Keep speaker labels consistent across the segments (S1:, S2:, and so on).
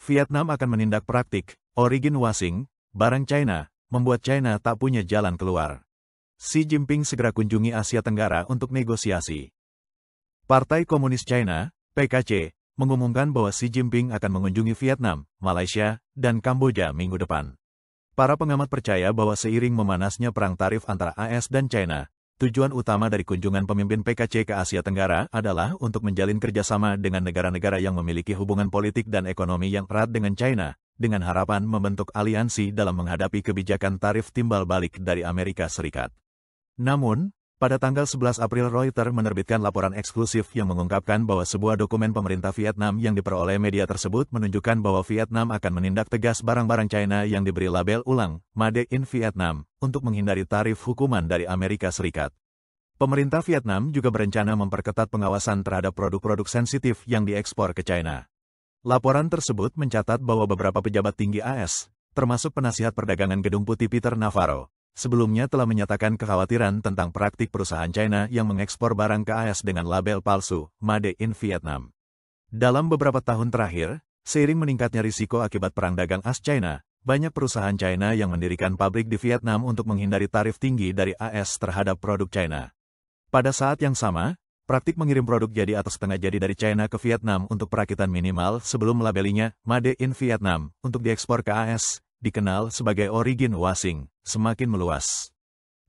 S1: Vietnam akan menindak praktik origin washing barang China, membuat China tak punya jalan keluar. Xi Jinping segera kunjungi Asia Tenggara untuk negosiasi. Partai Komunis China, PKC, mengumumkan bahwa Xi Jinping akan mengunjungi Vietnam, Malaysia, dan Kamboja minggu depan. Para pengamat percaya bahwa seiring memanasnya perang tarif antara AS dan China, tujuan utama dari kunjungan pemimpin PKC ke Asia Tenggara adalah untuk menjalin kerjasama dengan negara-negara yang memiliki hubungan politik dan ekonomi yang erat dengan China, dengan harapan membentuk aliansi dalam menghadapi kebijakan tarif timbal balik dari Amerika Serikat. Namun, pada tanggal 11 April Reuters menerbitkan laporan eksklusif yang mengungkapkan bahwa sebuah dokumen pemerintah Vietnam yang diperoleh media tersebut menunjukkan bahwa Vietnam akan menindak tegas barang-barang China yang diberi label ulang, Made in Vietnam, untuk menghindari tarif hukuman dari Amerika Serikat. Pemerintah Vietnam juga berencana memperketat pengawasan terhadap produk-produk sensitif yang diekspor ke China. Laporan tersebut mencatat bahwa beberapa pejabat tinggi AS, termasuk penasihat perdagangan Gedung Putih Peter Navarro, sebelumnya telah menyatakan kekhawatiran tentang praktik perusahaan China yang mengekspor barang ke AS dengan label palsu, Made in Vietnam. Dalam beberapa tahun terakhir, seiring meningkatnya risiko akibat perang dagang AS-China, banyak perusahaan China yang mendirikan pabrik di Vietnam untuk menghindari tarif tinggi dari AS terhadap produk China. Pada saat yang sama, praktik mengirim produk jadi atau setengah jadi dari China ke Vietnam untuk perakitan minimal sebelum melabelinya Made in Vietnam untuk diekspor ke AS, dikenal sebagai origin washing, semakin meluas.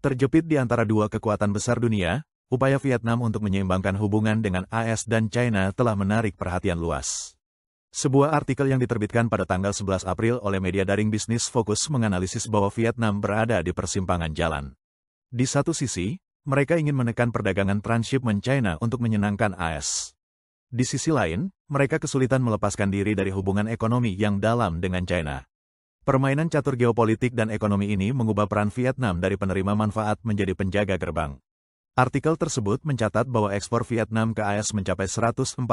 S1: Terjepit di antara dua kekuatan besar dunia, upaya Vietnam untuk menyeimbangkan hubungan dengan AS dan China telah menarik perhatian luas. Sebuah artikel yang diterbitkan pada tanggal 11 April oleh media daring bisnis Focus menganalisis bahwa Vietnam berada di persimpangan jalan. Di satu sisi, mereka ingin menekan perdagangan transshipment China untuk menyenangkan AS. Di sisi lain, mereka kesulitan melepaskan diri dari hubungan ekonomi yang dalam dengan China. Permainan catur geopolitik dan ekonomi ini mengubah peran Vietnam dari penerima manfaat menjadi penjaga gerbang. Artikel tersebut mencatat bahwa ekspor Vietnam ke AS mencapai 142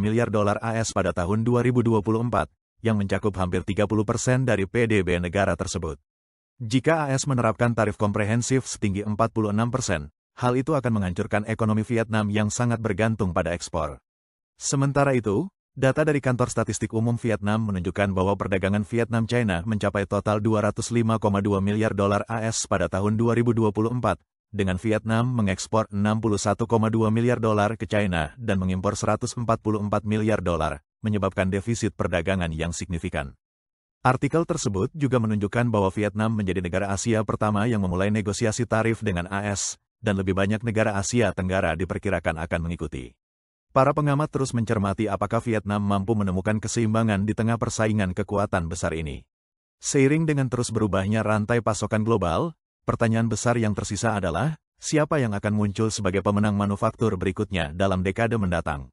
S1: miliar dolar AS pada tahun 2024, yang mencakup hampir 30% dari PDB negara tersebut. Jika AS menerapkan tarif komprehensif setinggi 46%, hal itu akan menghancurkan ekonomi Vietnam yang sangat bergantung pada ekspor. Sementara itu, data dari Kantor Statistik Umum Vietnam menunjukkan bahwa perdagangan Vietnam-China mencapai total 205,2 miliar dolar AS pada tahun 2024, dengan Vietnam mengekspor 61,2 miliar dolar ke China dan mengimpor 144 miliar dolar, menyebabkan defisit perdagangan yang signifikan. Artikel tersebut juga menunjukkan bahwa Vietnam menjadi negara Asia pertama yang memulai negosiasi tarif dengan AS, dan lebih banyak negara Asia Tenggara diperkirakan akan mengikuti. Para pengamat terus mencermati apakah Vietnam mampu menemukan keseimbangan di tengah persaingan kekuatan besar ini. Seiring dengan terus berubahnya rantai pasokan global, pertanyaan besar yang tersisa adalah, siapa yang akan muncul sebagai pemenang manufaktur berikutnya dalam dekade mendatang?